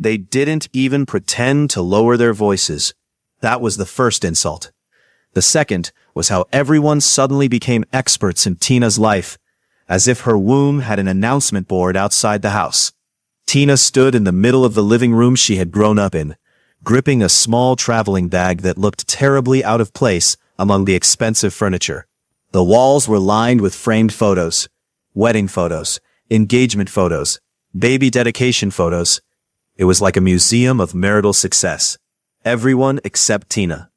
They didn't even pretend to lower their voices. That was the first insult. The second was how everyone suddenly became experts in Tina's life, as if her womb had an announcement board outside the house. Tina stood in the middle of the living room she had grown up in, gripping a small traveling bag that looked terribly out of place among the expensive furniture. The walls were lined with framed photos, wedding photos, engagement photos, baby dedication photos. It was like a museum of marital success. Everyone except Tina.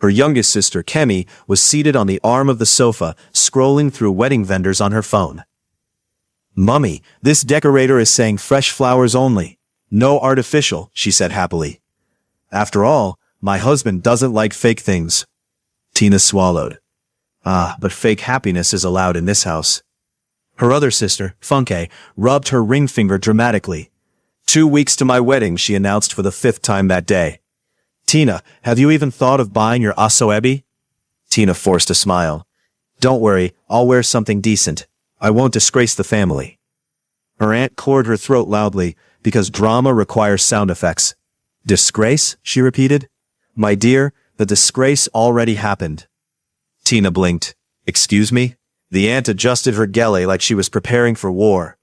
Her youngest sister, Kemi, was seated on the arm of the sofa, scrolling through wedding vendors on her phone. "Mummy, this decorator is saying fresh flowers only. No artificial," she said happily. "After all, my husband doesn't like fake things." Tina swallowed. But fake happiness is allowed in this house. Her other sister, Funke, rubbed her ring finger dramatically. 2 weeks to my wedding, she announced for the 5th time that day. "Tina, have you even thought of buying your asoebi?" Tina forced a smile. "Don't worry, I'll wear something decent. I won't disgrace the family." Her aunt cleared her throat loudly, because drama requires sound effects. "Disgrace?" she repeated. "My dear, the disgrace already happened." Tina blinked. "Excuse me?" The aunt adjusted her gele like she was preparing for war.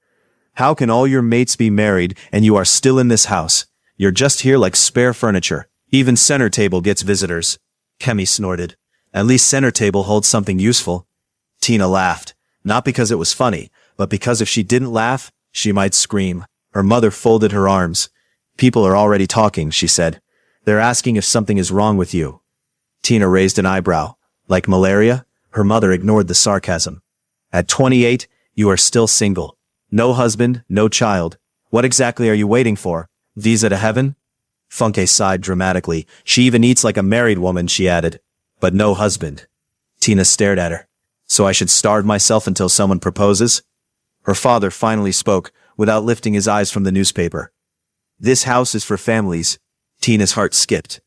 "How can all your mates be married and you are still in this house? You're just here like spare furniture. Even center table gets visitors." Kemi snorted. "At least center table holds something useful." Tina laughed, not because it was funny, but because if she didn't laugh, she might scream. Her mother folded her arms. "People are already talking," she said. "They're asking if something is wrong with you." Tina raised an eyebrow. "Like malaria?" Her mother ignored the sarcasm. "At 28, you are still single. No husband, no child. What exactly are you waiting for? Visa to heaven?" Funke sighed dramatically. "She even eats like a married woman," she added. "But no husband." Tina stared at her. "So I should starve myself until someone proposes?" Her father finally spoke, without lifting his eyes from the newspaper. "This house is for families." Tina's heart skipped.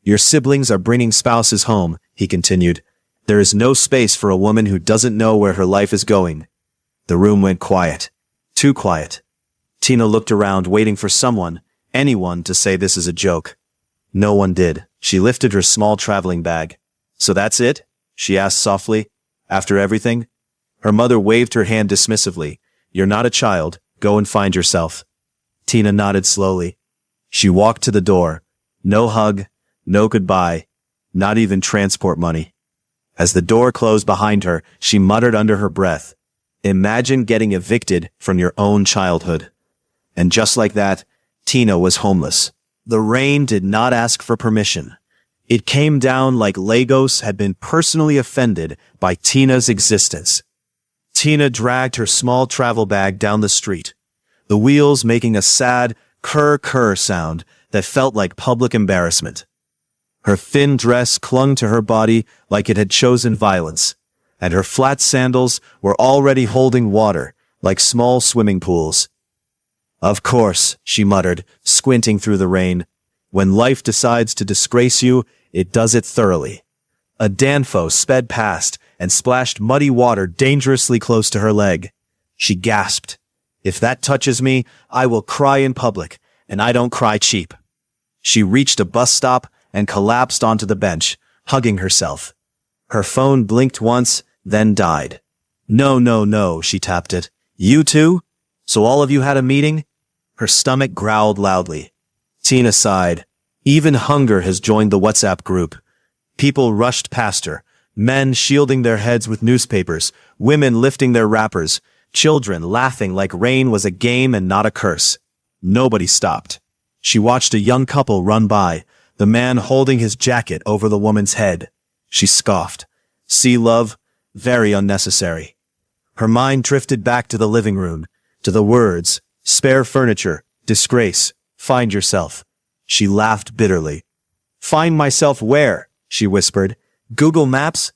"Your siblings are bringing spouses home," he continued. "There is no space for a woman who doesn't know where her life is going." The room went quiet. Too quiet. Tina looked around, waiting for someone, anyone, to say this is a joke. No one did. She lifted her small traveling bag. "So that's it?" she asked softly. "After everything?" Her mother waved her hand dismissively. "You're not a child. Go and find yourself." Tina nodded slowly. She walked to the door. No hug, no goodbye, not even transport money. As the door closed behind her, she muttered under her breath, "Imagine getting evicted from your own childhood." And just like that, Tina was homeless. The rain did not ask for permission. It came down like Lagos had been personally offended by Tina's existence. Tina dragged her small travel bag down the street, the wheels making a sad kurr-kurr sound that felt like public embarrassment. Her thin dress clung to her body like it had chosen violence, and her flat sandals were already holding water like small swimming pools. "Of course," she muttered, squinting through the rain. "When life decides to disgrace you, it does it thoroughly." A Danfo sped past and splashed muddy water dangerously close to her leg. She gasped. "If that touches me, I will cry in public, and I don't cry cheap." She reached a bus stop and collapsed onto the bench, hugging herself. Her phone blinked once, then died. No, she tapped it. "You too? So all of you had a meeting?" Her stomach growled loudly. Tina sighed. Even hunger has joined the WhatsApp group. People rushed past her, men shielding their heads with newspapers, women lifting their wrappers, children laughing like rain was a game and not a curse. Nobody stopped. She watched a young couple run by, the man holding his jacket over the woman's head. She scoffed. "See, love? Very unnecessary." Her mind drifted back to the living room, to the words, "spare furniture, disgrace, find yourself." She laughed bitterly. "Find myself where?" she whispered. "Google Maps?"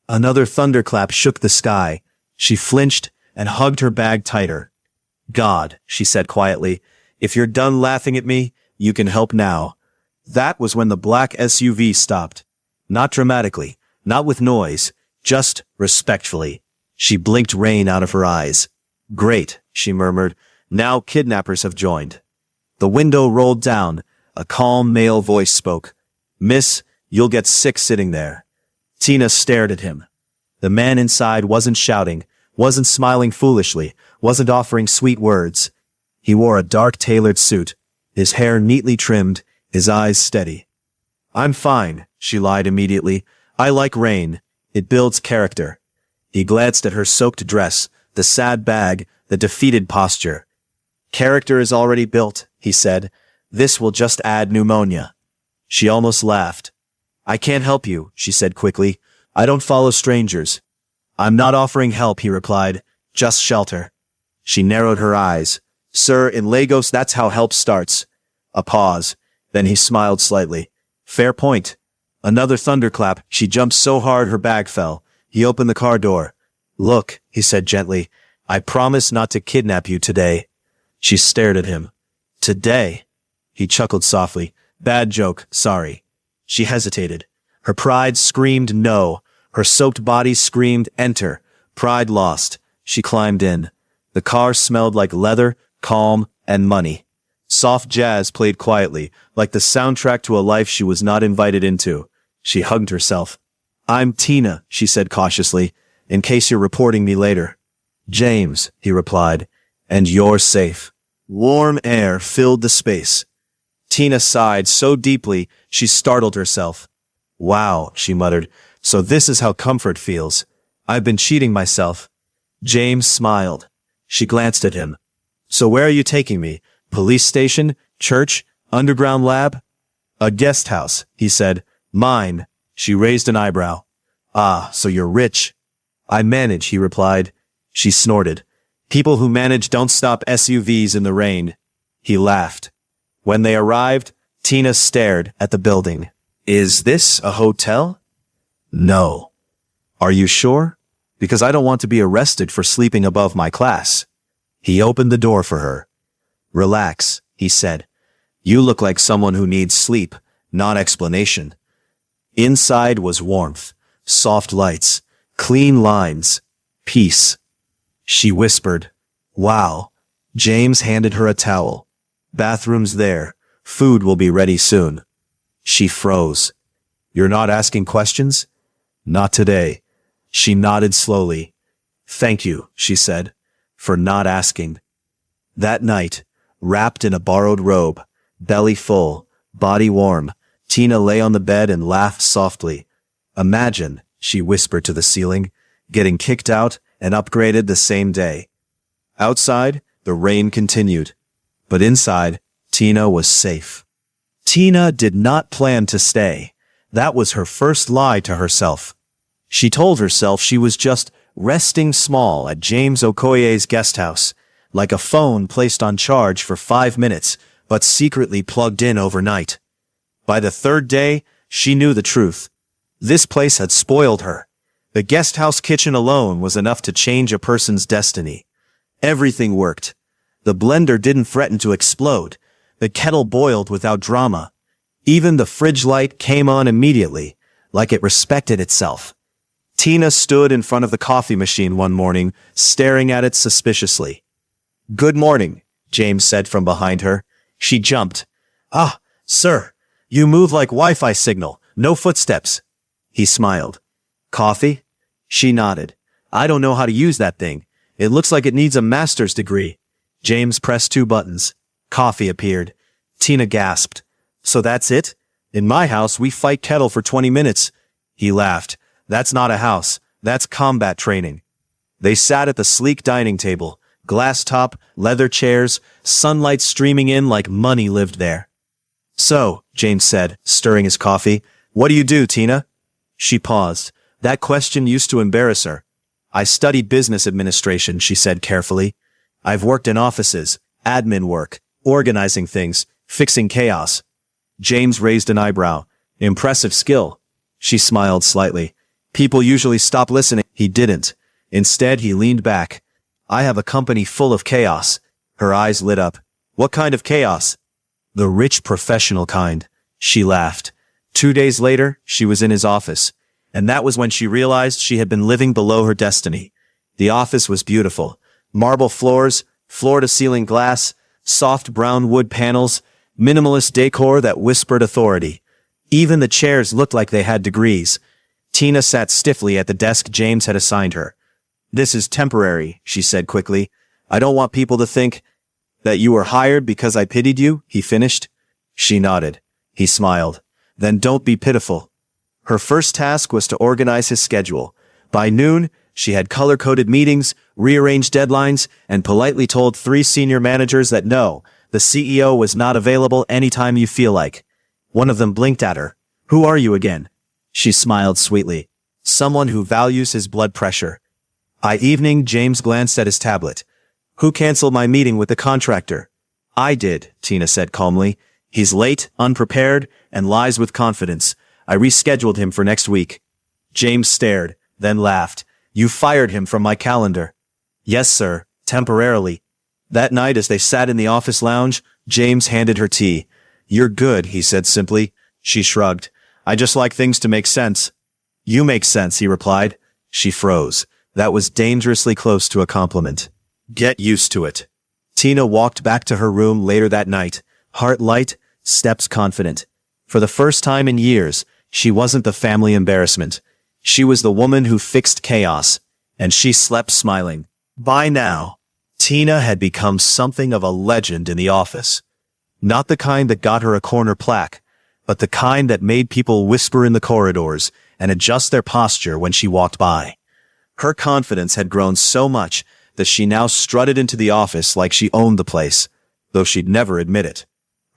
Another thunderclap shook the sky. She flinched and hugged her bag tighter. "God," she said quietly, "if you're done laughing at me, you can help now." That was when the black SUV stopped. Not dramatically, not with noise, just respectfully. She blinked rain out of her eyes. "Great," she murmured. "Now kidnappers have joined." The window rolled down. A calm male voice spoke. "Miss, you'll get sick sitting there." Tina stared at him. The man inside wasn't shouting, wasn't smiling foolishly, wasn't offering sweet words. He wore a dark tailored suit, his hair neatly trimmed, his eyes steady. "I'm fine," she lied immediately. "I like rain. It builds character." He glanced at her soaked dress, the sad bag, the defeated posture. "Character is already built," he said. "This will just add pneumonia." She almost laughed. "I can't help you," she said quickly. "I don't follow strangers." "I'm not offering help," he replied. "Just shelter." She narrowed her eyes. "Sir, in Lagos that's how help starts." A pause. Then he smiled slightly. "Fair point." Another thunderclap. She jumped so hard her bag fell. He opened the car door. "Look," he said gently. "I promise not to kidnap you today." She stared at him. "Today?" He chuckled softly. "Bad joke, sorry." She hesitated. Her pride screamed no. Her soaked body screamed enter. Pride lost. She climbed in. The car smelled like leather, calm, and money. Soft jazz played quietly, like the soundtrack to a life she was not invited into. She hugged herself. "I'm Tina," she said cautiously, "in case you're reporting me later." "James," he replied, "and you're safe." Warm air filled the space. Tina sighed so deeply she startled herself. "Wow," she muttered, "so this is how comfort feels. I've been cheating myself." James smiled. She glanced at him. "So where are you taking me? Police station? Church? Underground lab?" "A guest house," he said. "Mine." She raised an eyebrow. "Ah, so you're rich." "I manage," he replied. She snorted. "People who manage don't stop SUVs in the rain." He laughed. When they arrived, Tina stared at the building. "Is this a hotel?" "No." "Are you sure? Because I don't want to be arrested for sleeping above my class." He opened the door for her. "Relax," he said. "You look like someone who needs sleep, not explanation." Inside was warmth, soft lights, clean lines, peace. She whispered, "Wow." James handed her a towel. "Bathroom's there. Food will be ready soon." She froze. "You're not asking questions?" "Not today." She nodded slowly. "Thank you," she said, "for not asking." That night, wrapped in a borrowed robe, belly full, body warm, Tina lay on the bed and laughed softly. "Imagine," she whispered to the ceiling, "getting kicked out and upgraded the same day." Outside, the rain continued. But inside, Tina was safe. Tina did not plan to stay. That was her first lie to herself. She told herself she was just resting small at James Okoye's guest house, like a phone placed on charge for 5 minutes, but secretly plugged in overnight. By the third day, she knew the truth. This place had spoiled her. The guest house kitchen alone was enough to change a person's destiny. Everything worked. The blender didn't threaten to explode. The kettle boiled without drama. Even the fridge light came on immediately, like it respected itself. Tina stood in front of the coffee machine one morning, staring at it suspiciously. "Good morning," James said from behind her. She jumped. "Ah, sir, you move like Wi-Fi signal, no footsteps." He smiled. "Coffee?" She nodded. "I don't know how to use that thing. It looks like it needs a master's degree." James pressed 2 buttons. Coffee appeared. Tina gasped. "So that's it? In my house, we fight kettle for 20 minutes. He laughed. "That's not a house. That's combat training." They sat at the sleek dining table, glass top, leather chairs, sunlight streaming in like money lived there. "So," James said, stirring his coffee, "what do you do, Tina?" She paused. That question used to embarrass her. "I studied business administration," she said carefully. "I've worked in offices, admin work, organizing things, fixing chaos." James raised an eyebrow. "Impressive skill." She smiled slightly. "People usually stop listening." He didn't. Instead, he leaned back. "I have a company full of chaos." Her eyes lit up. "What kind of chaos?" "The rich professional kind." She laughed. 2 days later, she was in his office. And that was when she realized she had been living below her destiny. The office was beautiful. Marble floors, floor-to-ceiling glass, Soft brown wood panels, minimalist decor that whispered authority. Even the chairs looked like they had degrees. Tina sat stiffly at the desk James had assigned her. "This is temporary," she said quickly. "I don't want people to think that you were hired because I pitied you," he finished. She nodded. He smiled. "Then don't be pitiful." Her first task was to organize his schedule. By noon, she had color-coded meetings, rearranged deadlines, and politely told 3 senior managers that no, the CEO was not available anytime you feel like. One of them blinked at her. "Who are you again?" She smiled sweetly. "Someone who values his blood pressure." By evening, James glanced at his tablet. "Who canceled my meeting with the contractor?" "I did," Tina said calmly. "He's late, unprepared, and lies with confidence. I rescheduled him for next week." James stared, then laughed. "You fired him from my calendar." "Yes, sir, temporarily." That night, as they sat in the office lounge, James handed her tea. "You're good," he said simply. She shrugged. "I just like things to make sense." "You make sense," he replied. She froze. That was dangerously close to a compliment. "Get used to it." Tina walked back to her room later that night, heart light, steps confident. For the first time in years, she wasn't the family embarrassment. She was the woman who fixed chaos, and she slept smiling. By now, Tina had become something of a legend in the office. Not the kind that got her a corner plaque, but the kind that made people whisper in the corridors and adjust their posture when she walked by. Her confidence had grown so much that she now strutted into the office like she owned the place, though she'd never admit it.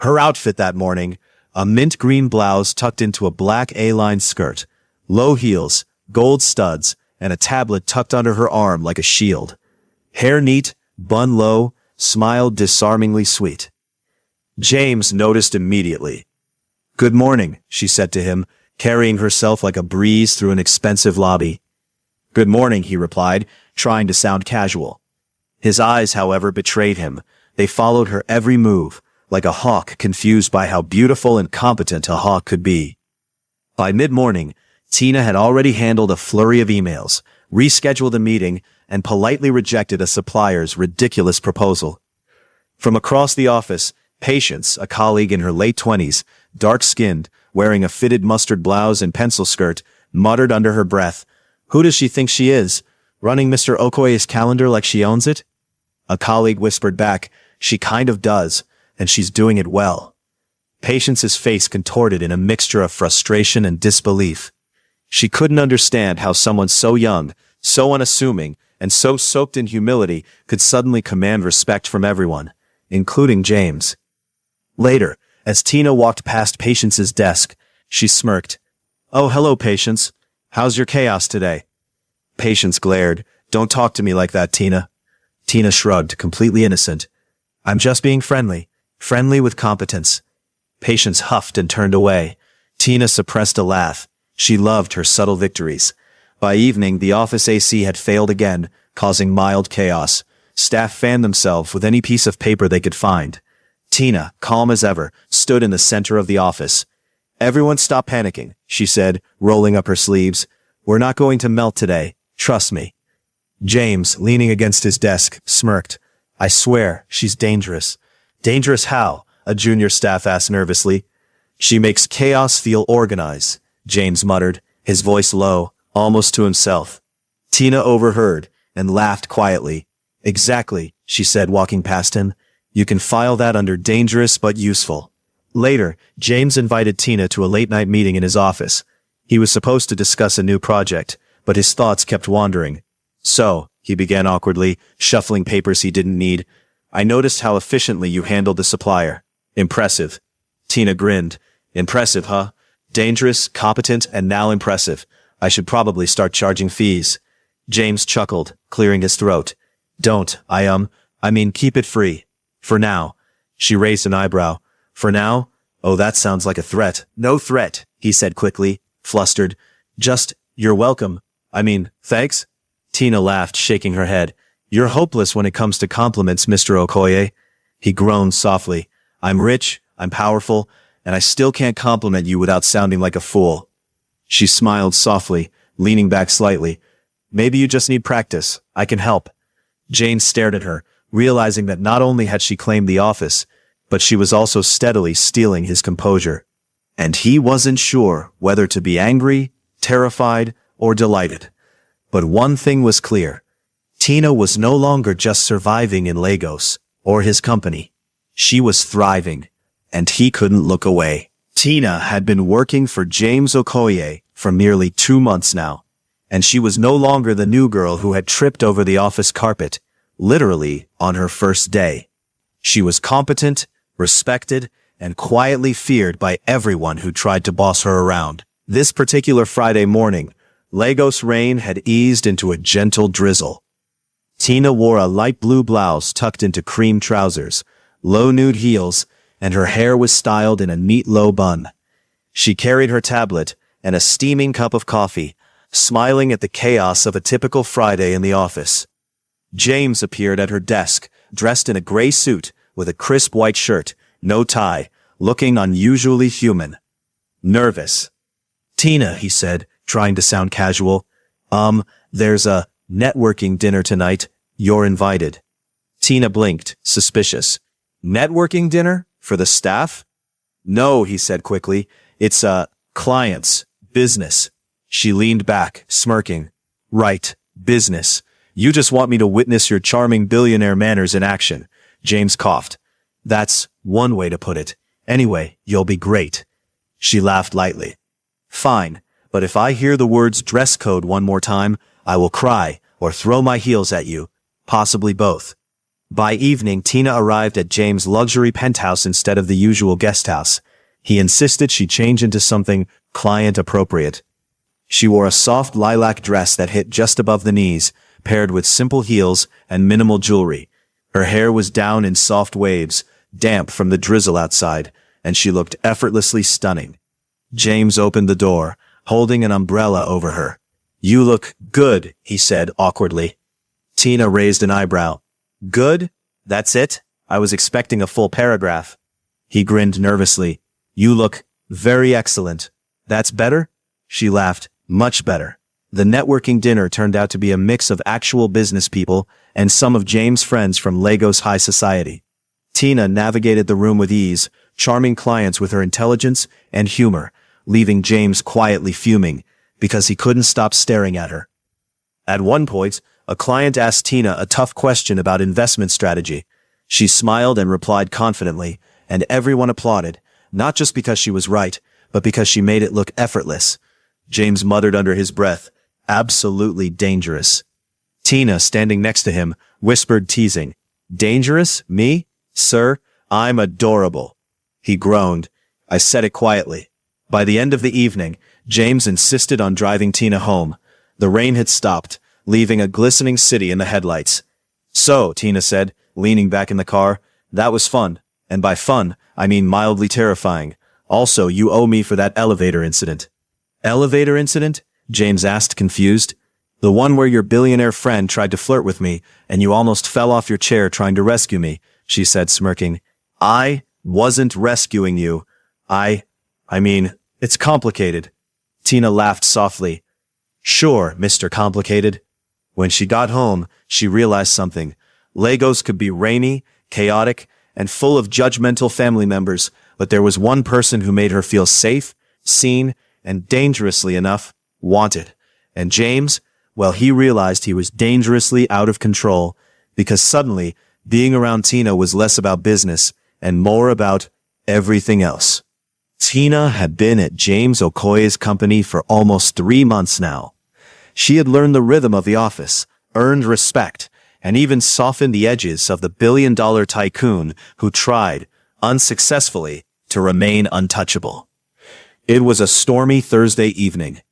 Her outfit that morning, a mint green blouse tucked into a black A-line skirt, low heels, gold studs, and a tablet tucked under her arm like a shield. Hair neat, bun low, smiled disarmingly sweet. James noticed immediately. "Good morning," she said to him, carrying herself like a breeze through an expensive lobby. "Good morning," he replied, trying to sound casual. His eyes, however, betrayed him. They followed her every move, like a hawk confused by how beautiful and competent a hawk could be. By mid-morning, Tina had already handled a flurry of emails, rescheduled a meeting, and politely rejected a supplier's ridiculous proposal. From across the office, Patience, a colleague in her late 20s, dark-skinned, wearing a fitted mustard blouse and pencil skirt, muttered under her breath, "Who does she think she is? Running Mr. Okoye's calendar like she owns it?" A colleague whispered back, "She kind of does, and she's doing it well." Patience's face contorted in a mixture of frustration and disbelief. She couldn't understand how someone so young, so unassuming, and so soaked in humility could suddenly command respect from everyone, including James. Later, as Tina walked past Patience's desk, she smirked. "Oh, hello, Patience. How's your chaos today?" Patience glared. "Don't talk to me like that, Tina." Tina shrugged, completely innocent. "I'm just being friendly. Friendly with competence." Patience huffed and turned away. Tina suppressed a laugh. She loved her subtle victories. By evening, the office AC had failed again, causing mild chaos. Staff fanned themselves with any piece of paper they could find. Tina, calm as ever, stood in the center of the office. "Everyone stop panicking," she said, rolling up her sleeves. "We're not going to melt today. Trust me." James, leaning against his desk, smirked. "I swear, she's dangerous." "Dangerous how?" a junior staff asked nervously. "She makes chaos feel organized," James muttered, his voice low, almost to himself. Tina overheard and laughed quietly. "Exactly," she said, walking past him. "You can file that under dangerous but useful." Later, James invited Tina to a late-night meeting in his office. He was supposed to discuss a new project, but his thoughts kept wandering. "So," he began awkwardly, shuffling papers he didn't need, "I noticed how efficiently you handled the supplier. Impressive." Tina grinned. "Impressive, huh? Dangerous, competent, and now impressive. I should probably start charging fees." James chuckled, clearing his throat. "Don't, I mean keep it free. For now." She raised an eyebrow. "For now? Oh, that sounds like a threat." "No threat," he said quickly, flustered. "Just, you're welcome. Thanks?" Tina laughed, shaking her head. "You're hopeless when it comes to compliments, Mr. Okoye." He groaned softly. "I'm rich, I'm powerful, and I still can't compliment you without sounding like a fool." She smiled softly, leaning back slightly. "Maybe you just need practice. I can help." Jane stared at her, realizing that not only had she claimed the office, but she was also steadily stealing his composure. And he wasn't sure whether to be angry, terrified, or delighted. But one thing was clear. Tina was no longer just surviving in Lagos, or his company. She was thriving, and he couldn't look away. Tina had been working for James Okoye for nearly 2 months now, and she was no longer the new girl who had tripped over the office carpet, literally on her first day. She was competent, respected, and quietly feared by everyone who tried to boss her around. This particular Friday morning, Lagos rain had eased into a gentle drizzle. Tina wore a light blue blouse tucked into cream trousers, low nude heels, and her hair was styled in a neat low bun. She carried her tablet and a steaming cup of coffee, smiling at the chaos of a typical Friday in the office. James appeared at her desk, dressed in a gray suit with a crisp white shirt, no tie, looking unusually human. Nervous. "Tina," he said, trying to sound casual. There's a networking dinner tonight. You're invited." Tina blinked, suspicious. "Networking dinner? For the staff?" "No," he said quickly. "It's clients. Business." She leaned back, smirking. "Right. Business. You just want me to witness your charming billionaire manners in action." James coughed. "That's one way to put it. Anyway, you'll be great." She laughed lightly. "Fine, but if I hear the words dress code one more time, I will cry or throw my heels at you, possibly both." By evening, Tina arrived at James' luxury penthouse instead of the usual guest house. He insisted she change into something client-appropriate. She wore a soft lilac dress that hit just above the knees, paired with simple heels and minimal jewelry. Her hair was down in soft waves, damp from the drizzle outside, and she looked effortlessly stunning. James opened the door, holding an umbrella over her. "You look good," he said awkwardly. Tina raised an eyebrow. "Good? That's it? I was expecting a full paragraph." He grinned nervously. "You look very excellent." "That's better?" She laughed. "Much better." The networking dinner turned out to be a mix of actual business people and some of James' friends from Lagos high society. Tina navigated the room with ease, charming clients with her intelligence and humor, leaving James quietly fuming because he couldn't stop staring at her. At one point, a client asked Tina a tough question about investment strategy. She smiled and replied confidently, and everyone applauded, not just because she was right, but because she made it look effortless. James muttered under his breath, "Absolutely dangerous." Tina, standing next to him, whispered teasing, "Dangerous? Me? Sir, I'm adorable." He groaned. I said it quietly. By the end of the evening, James insisted on driving Tina home. The rain had stopped, leaving a glistening city in the headlights. "So," Tina said, leaning back in the car, "that was fun. And by fun, I mean mildly terrifying. Also, you owe me for that elevator incident." "Elevator incident?" James asked, confused. "The one where your billionaire friend tried to flirt with me, and you almost fell off your chair trying to rescue me," she said, smirking. "I wasn't rescuing you. I mean, it's complicated." Tina laughed softly. "Sure, Mr. Complicated." When she got home, she realized something. Lagos could be rainy, chaotic, and full of judgmental family members, but there was one person who made her feel safe, seen, and dangerously enough, wanted. And James, well, he realized he was dangerously out of control, because suddenly, being around Tina was less about business and more about everything else. Tina had been at James Okoye's company for almost 3 months now. She had learned the rhythm of the office, earned respect, and even softened the edges of the billion-dollar tycoon who tried, unsuccessfully, to remain untouchable. It was a stormy Thursday evening.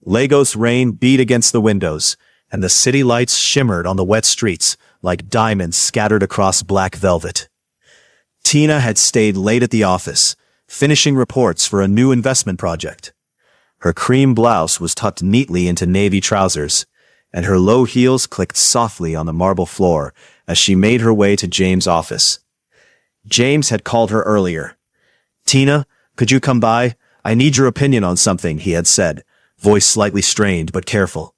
Lagos rain beat against the windows, and the city lights shimmered on the wet streets like diamonds scattered across black velvet. Tina had stayed late at the office, finishing reports for a new investment project. Her cream blouse was tucked neatly into navy trousers, and her low heels clicked softly on the marble floor as she made her way to James' office. James had called her earlier. "Tina, could you come by? I need your opinion on something," he had said, voice slightly strained but careful.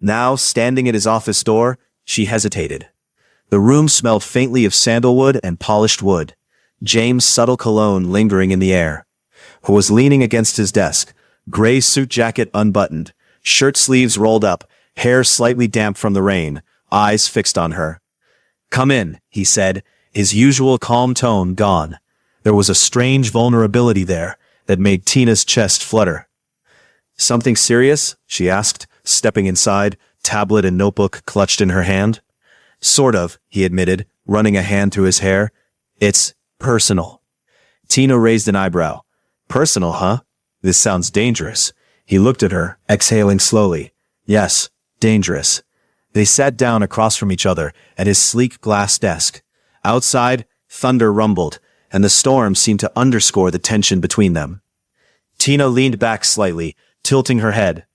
Now, standing at his office door, she hesitated. The room smelled faintly of sandalwood and polished wood. James' subtle cologne lingering in the air. Who was leaning against his desk, gray suit jacket unbuttoned, shirt sleeves rolled up, hair slightly damp from the rain, eyes fixed on her. "Come in," he said, his usual calm tone gone. There was a strange vulnerability there that made Tina's chest flutter. "Something serious?" she asked, stepping inside, tablet and notebook clutched in her hand. "Sort of," he admitted, running a hand through his hair. "It's personal." Tina raised an eyebrow. "Personal, huh? This sounds dangerous." He looked at her, exhaling slowly. "Yes, dangerous." They sat down across from each other at his sleek glass desk. Outside, thunder rumbled, and the storm seemed to underscore the tension between them. Tina leaned back slightly, tilting her head.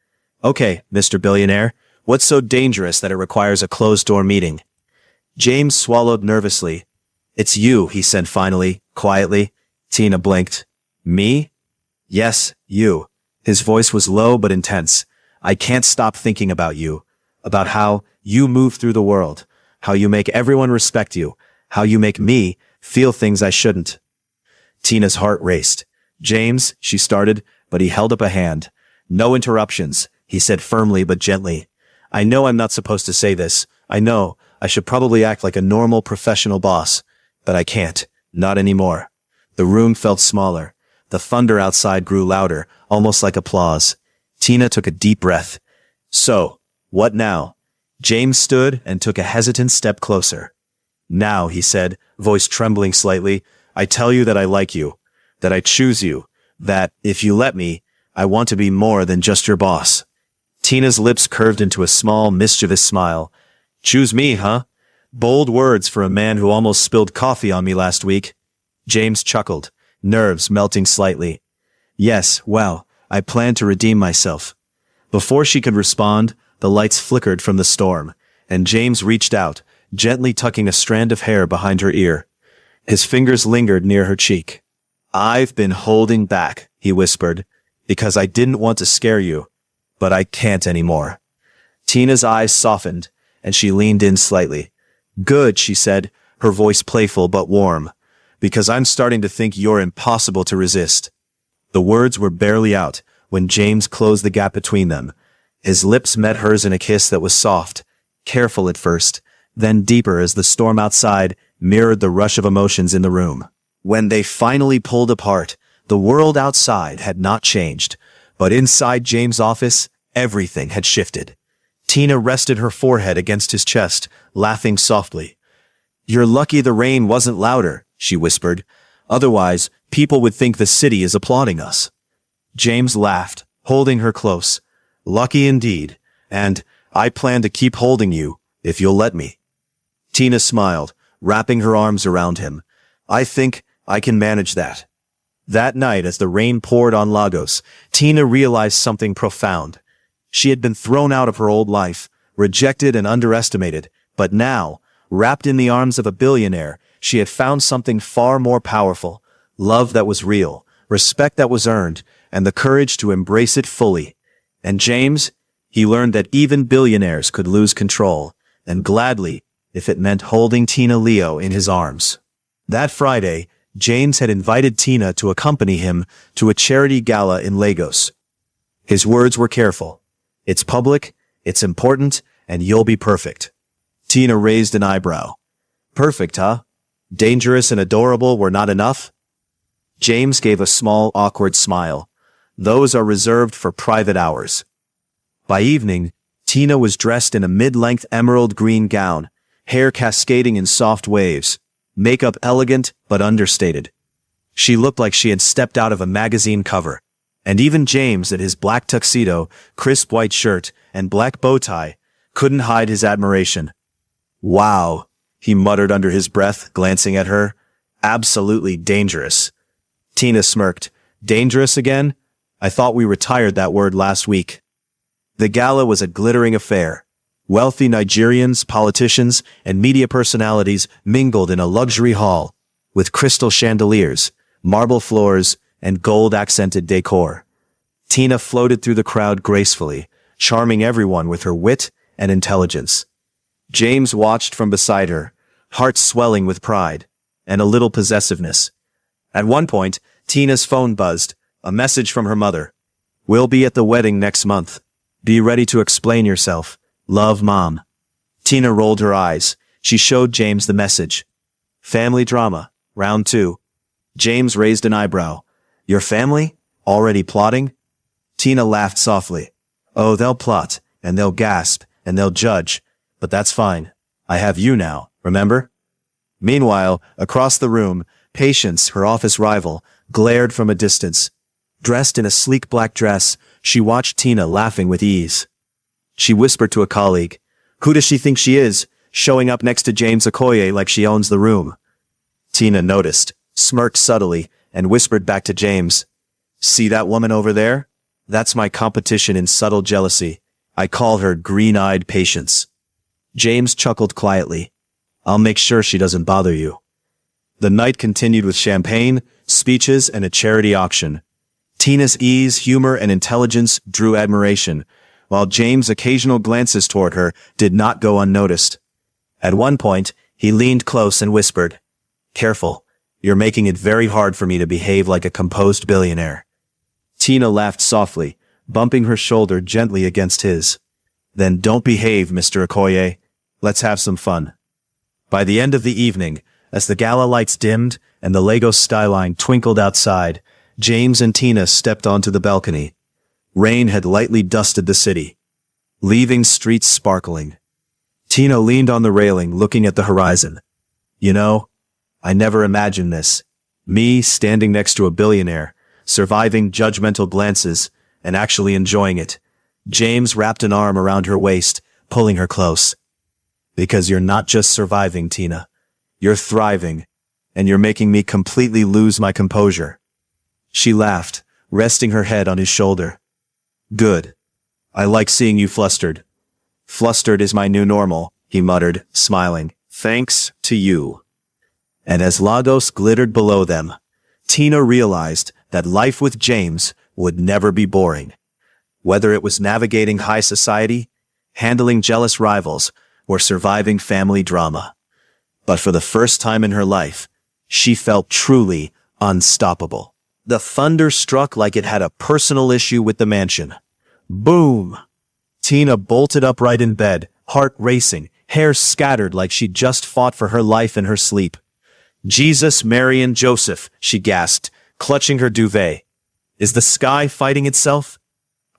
"Okay, Mr. Billionaire, what's so dangerous that it requires a closed-door meeting?" James swallowed nervously. "It's you," he said finally, quietly. Tina blinked. "Me?" "Yes, you." His voice was low but intense. "I can't stop thinking about you. About how you move through the world. How you make everyone respect you. How you make me feel things I shouldn't." Tina's heart raced. "James," she started, but he held up a hand. "No interruptions," he said firmly but gently. "I know I'm not supposed to say this. I know I should probably act like a normal professional boss. But I can't. Not anymore." The room felt smaller. The thunder outside grew louder, almost like applause. Tina took a deep breath. "So, what now?" James stood and took a hesitant step closer. "Now," he said, voice trembling slightly, "I tell you that I like you, that I choose you, that, if you let me, I want to be more than just your boss." Tina's lips curved into a small, mischievous smile. "Choose me, huh? Bold words for a man who almost spilled coffee on me last week." James chuckled, nerves melting slightly. "Yes, well, I plan to redeem myself." Before she could respond, the lights flickered from the storm, and James reached out, gently tucking a strand of hair behind her ear. His fingers lingered near her cheek. "I've been holding back," he whispered, "because I didn't want to scare you, but I can't anymore." Tina's eyes softened, and she leaned in slightly. "Good," she said, her voice playful but warm, "because I'm starting to think you're impossible to resist." The words were barely out when James closed the gap between them. His lips met hers in a kiss that was soft, careful at first, then deeper as the storm outside mirrored the rush of emotions in the room. When they finally pulled apart, the world outside had not changed, but inside James' office, everything had shifted. Tina rested her forehead against his chest, laughing softly. "You're lucky the rain wasn't louder," she whispered. "Otherwise, people would think the city is applauding us." James laughed, holding her close. "Lucky indeed, and I plan to keep holding you, if you'll let me." Tina smiled, wrapping her arms around him. "I think I can manage that." That night, as the rain poured on Lagos, Tina realized something profound. She had been thrown out of her old life, rejected and underestimated, but now, wrapped in the arms of a billionaire, she had found something far more powerful: love that was real, respect that was earned, and the courage to embrace it fully. And James, he learned that even billionaires could lose control, and gladly, if it meant holding Tina Leo in his arms. That Friday, James had invited Tina to accompany him to a charity gala in Lagos. His words were careful. "It's public, it's important, and you'll be perfect." Tina raised an eyebrow. "Perfect, huh? Dangerous and adorable were not enough?" James gave a small, awkward smile. "Those are reserved for private hours." By evening, Tina was dressed in a mid-length emerald green gown, hair cascading in soft waves, makeup elegant but understated. She looked like she had stepped out of a magazine cover, and even James, in his black tuxedo, crisp white shirt, and black bow tie, couldn't hide his admiration. "Wow," he muttered under his breath, glancing at her. "Absolutely dangerous." Tina smirked. "Dangerous again? I thought we retired that word last week." The gala was a glittering affair. Wealthy Nigerians, politicians, and media personalities mingled in a luxury hall, with crystal chandeliers, marble floors, and gold-accented decor. Tina floated through the crowd gracefully, charming everyone with her wit and intelligence. James watched from beside her, heart swelling with pride and a little possessiveness. At one point, Tina's phone buzzed, a message from her mother. "We'll be at the wedding next month. Be ready to explain yourself. Love, Mom." Tina rolled her eyes. She showed James the message. "Family drama, round 2. James raised an eyebrow. "Your family? Already plotting?" Tina laughed softly. "Oh, they'll plot, and they'll gasp, and they'll judge. But that's fine. I have you now, remember?" Meanwhile, across the room, Patience, her office rival, glared from a distance. Dressed in a sleek black dress, she watched Tina laughing with ease. She whispered to a colleague, "Who does she think she is, showing up next to James Okoye like she owns the room?" Tina noticed, smirked subtly, and whispered back to James, "See that woman over there? That's my competition in subtle jealousy. I call her green-eyed Patience." James chuckled quietly. "I'll make sure she doesn't bother you." The night continued with champagne, speeches, and a charity auction. Tina's ease, humor, and intelligence drew admiration, while James' occasional glances toward her did not go unnoticed. At one point, he leaned close and whispered, "Careful, you're making it very hard for me to behave like a composed billionaire." Tina laughed softly, bumping her shoulder gently against his. "Then don't behave, Mr. Okoye. Let's have some fun." By the end of the evening, as the gala lights dimmed and the Lagos skyline twinkled outside, James and Tina stepped onto the balcony. Rain had lightly dusted the city, leaving streets sparkling. Tina leaned on the railing, looking at the horizon. "You know, I never imagined this. Me standing next to a billionaire, surviving judgmental glances, and actually enjoying it." James wrapped an arm around her waist, pulling her close. "Because you're not just surviving, Tina. You're thriving, and you're making me completely lose my composure." She laughed, resting her head on his shoulder. "Good. I like seeing you flustered." "Flustered is my new normal," he muttered, smiling. "Thanks to you." And as Lagos glittered below them, Tina realized that life with James would never be boring. Whether it was navigating high society, handling jealous rivals, or surviving family drama. But for the first time in her life, she felt truly unstoppable. The thunder struck like it had a personal issue with the mansion. Boom! Tina bolted upright in bed, heart racing, hair scattered like she'd just fought for her life in her sleep. "Jesus, Mary, and Joseph," she gasped, clutching her duvet. "Is the sky fighting itself?"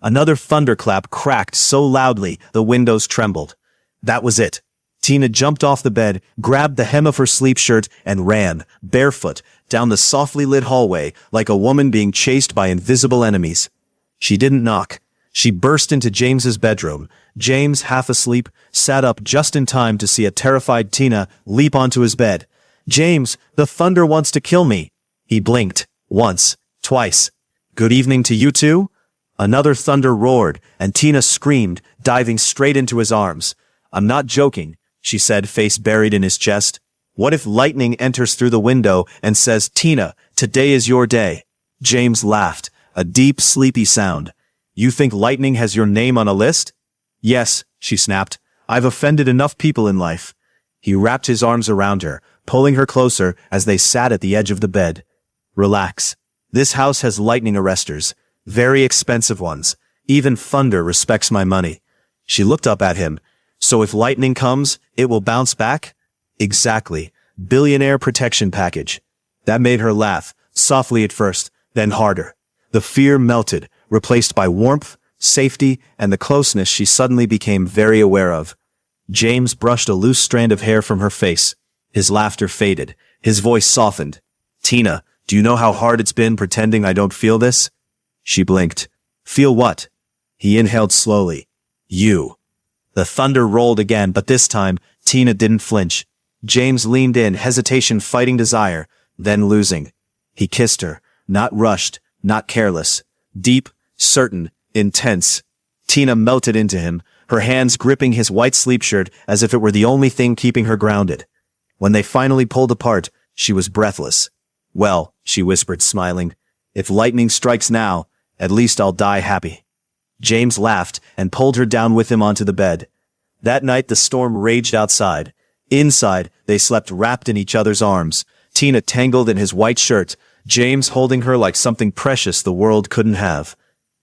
Another thunderclap cracked so loudly the windows trembled. That was it. Tina jumped off the bed, grabbed the hem of her sleep shirt, and ran, barefoot, down the softly lit hallway like a woman being chased by invisible enemies. She didn't knock. She burst into James's bedroom. James, half asleep, sat up just in time to see a terrified Tina leap onto his bed. "James, the thunder wants to kill me." He blinked. Once. Twice. "Good evening to you too?" Another thunder roared, and Tina screamed, diving straight into his arms. "I'm not joking," she said, face buried in his chest. "What if lightning enters through the window and says, 'Tina, today is your day'?" James laughed, a deep, sleepy sound. "You think lightning has your name on a list?" "Yes," she snapped. "I've offended enough people in life." He wrapped his arms around her, pulling her closer as they sat at the edge of the bed. "Relax. This house has lightning arresters. Very expensive ones. Even thunder respects my money." She looked up at him. "So if lightning comes, it will bounce back?" "Exactly. Billionaire protection package." That made her laugh, softly at first, then harder. The fear melted, replaced by warmth, safety, and the closeness she suddenly became very aware of. James brushed a loose strand of hair from her face. His laughter faded. His voice softened. "Tina, do you know how hard it's been pretending I don't feel this?" She blinked. "Feel what?" He inhaled slowly. "You." The thunder rolled again, but this time, Tina didn't flinch. James leaned in, hesitation fighting desire, then losing. He kissed her, not rushed, not careless. Deep, certain, intense. Tina melted into him, her hands gripping his white sleep shirt as if it were the only thing keeping her grounded. When they finally pulled apart, she was breathless. "Well," she whispered, smiling, "if lightning strikes now, at least I'll die happy." James laughed and pulled her down with him onto the bed. That night the storm raged outside. Inside, they slept wrapped in each other's arms, Tina tangled in his white shirt, James holding her like something precious the world couldn't have.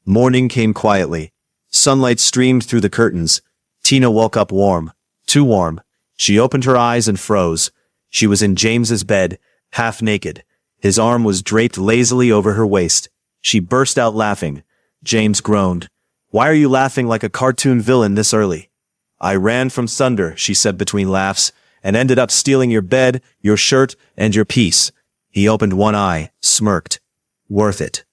Morning came quietly. Sunlight streamed through the curtains. Tina woke up warm. Too warm. She opened her eyes and froze. She was in James's bed, half naked. His arm was draped lazily over her waist. She burst out laughing. James groaned. "Why are you laughing like a cartoon villain this early?" "I ran from thunder," she said between laughs, "and ended up stealing your bed, your shirt, and your piece." He opened one eye, smirked. "Worth it."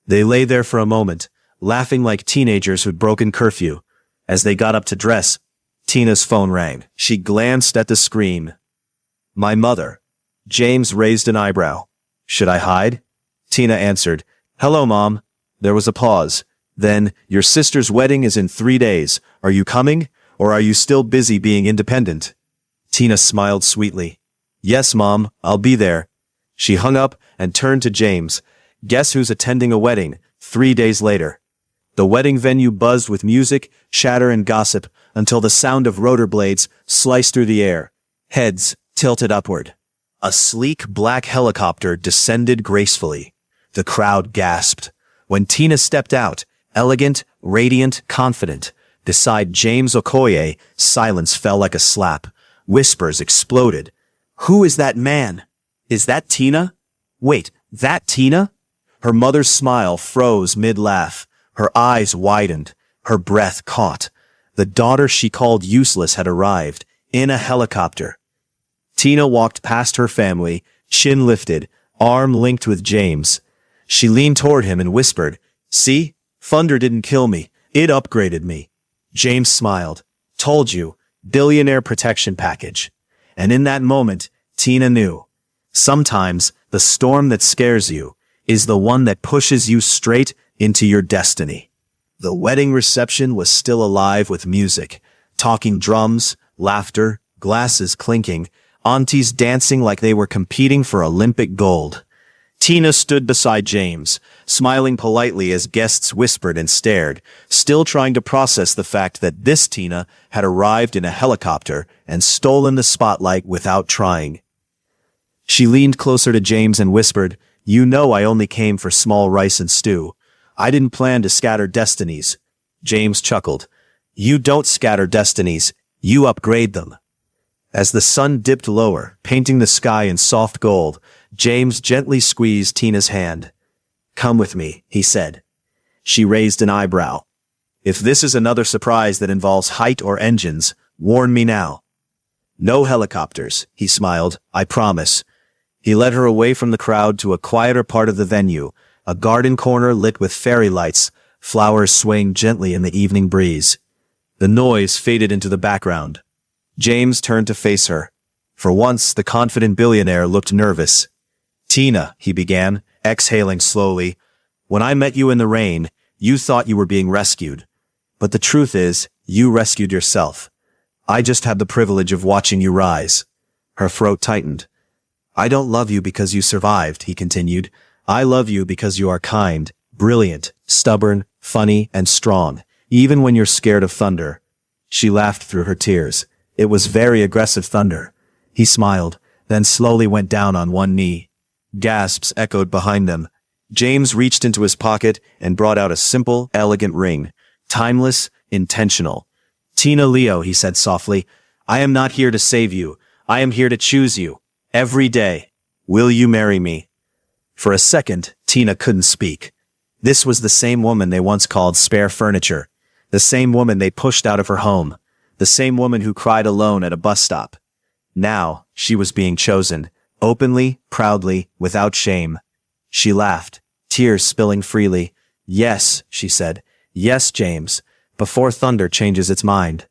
They lay there for a moment, laughing like teenagers who'd broken curfew. As they got up to dress, Tina's phone rang. She glanced at the screen. "My mother." James raised an eyebrow. "Should I hide?" Tina answered, "Hello, Mom." There was a pause. Then, "Your sister's wedding is in 3 days. Are you coming, or are you still busy being independent?" Tina smiled sweetly. "Yes, Mom, I'll be there." She hung up and turned to James. "Guess who's attending a wedding 3 days later?" The wedding venue buzzed with music, chatter, and gossip until the sound of rotor blades sliced through the air. Heads tilted upward. A sleek black helicopter descended gracefully. The crowd gasped. When Tina stepped out, elegant, radiant, confident, beside James Okoye, silence fell like a slap. Whispers exploded. "Who is that man? Is that Tina? Wait, that Tina?" Her mother's smile froze mid-laugh. Her eyes widened. Her breath caught. The daughter she called useless had arrived, in a helicopter. Tina walked past her family, chin lifted, arm linked with James. She leaned toward him and whispered, "See? Thunder didn't kill me. It upgraded me." James smiled. "Told you. Billionaire protection package." And in that moment, Tina knew. Sometimes, the storm that scares you is the one that pushes you straight into your destiny. The wedding reception was still alive with music, talking drums, laughter, glasses clinking, aunties dancing like they were competing for Olympic gold. Tina stood beside James, smiling politely as guests whispered and stared, still trying to process the fact that this Tina had arrived in a helicopter and stolen the spotlight without trying. She leaned closer to James and whispered, "You know I only came for small rice and stew. I didn't plan to scatter destinies." James chuckled. "You don't scatter destinies, you upgrade them." As the sun dipped lower, painting the sky in soft gold, James gently squeezed Tina's hand. "Come with me," he said. She raised an eyebrow. "If this is another surprise that involves height or engines, warn me now." "No helicopters," he smiled, "I promise." He led her away from the crowd to a quieter part of the venue, a garden corner lit with fairy lights, flowers swaying gently in the evening breeze. The noise faded into the background. James turned to face her. For once, the confident billionaire looked nervous. "Tina," he began, exhaling slowly, "when I met you in the rain, you thought you were being rescued. But the truth is, you rescued yourself. I just had the privilege of watching you rise." Her throat tightened. "I don't love you because you survived," he continued. "I love you because you are kind, brilliant, stubborn, funny, and strong, even when you're scared of thunder." She laughed through her tears. It was very aggressive thunder. He smiled, then slowly went down on one knee. Gasps echoed behind them. James reached into his pocket and brought out a simple, elegant ring. Timeless, intentional. "Tina Leo," he said softly, "I am not here to save you. I am here to choose you. Every day. Will you marry me?" For a second, Tina couldn't speak. This was the same woman they once called spare furniture. The same woman they pushed out of her home. The same woman who cried alone at a bus stop. Now, she was being chosen. Openly, proudly, without shame. She laughed, tears spilling freely. "Yes," she said. "Yes, James. Before thunder changes its mind."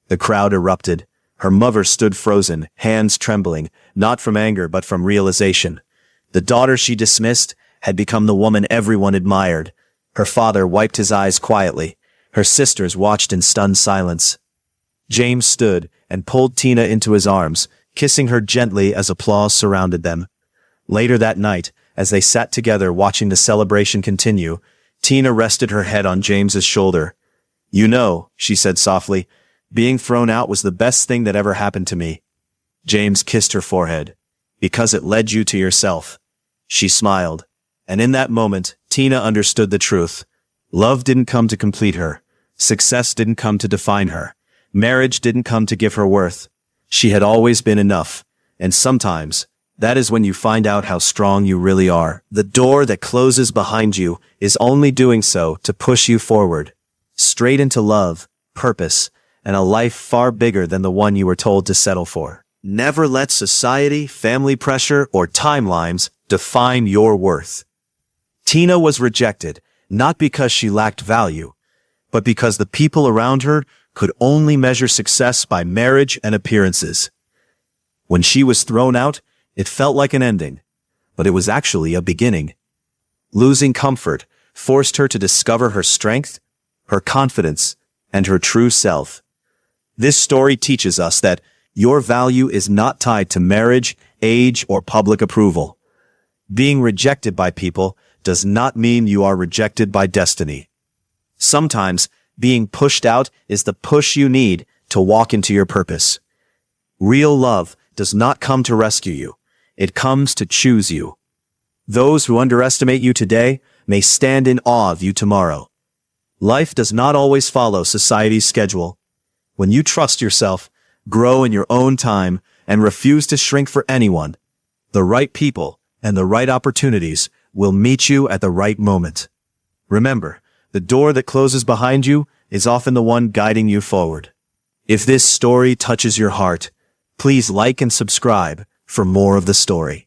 The crowd erupted. Her mother stood frozen, hands trembling, not from anger but from realization. The daughter she dismissed had become the woman everyone admired. Her father wiped his eyes quietly. Her sisters watched in stunned silence. James stood and pulled Tina into his arms, kissing her gently as applause surrounded them. Later that night, as they sat together watching the celebration continue, Tina rested her head on James's shoulder. "You know," she said softly, "being thrown out was the best thing that ever happened to me." James kissed her forehead. Because it led you to yourself. She smiled. And in that moment, Tina understood the truth. Love didn't come to complete her. Success didn't come to define her. Marriage didn't come to give her worth. She had always been enough. And sometimes, that is when you find out how strong you really are. The door that closes behind you is only doing so to push you forward. Straight into love, purpose, and a life far bigger than the one you were told to settle for. Never let society, family pressure, or timelines define your worth. Tina was rejected, not because she lacked value, but because the people around her could only measure success by marriage and appearances. When she was thrown out, it felt like an ending, but it was actually a beginning. Losing comfort forced her to discover her strength, her confidence, and her true self. This story teaches us that your value is not tied to marriage, age, or public approval. Being rejected by people does not mean you are rejected by destiny. Sometimes, being pushed out is the push you need to walk into your purpose. Real love does not come to rescue you. It comes to choose you. Those who underestimate you today may stand in awe of you tomorrow. Life does not always follow society's schedule. When you trust yourself, grow in your own time, and refuse to shrink for anyone, the right people and the right opportunities will meet you at the right moment. Remember, the door that closes behind you is often the one guiding you forward. If this story touches your heart, please like and subscribe for more of the story.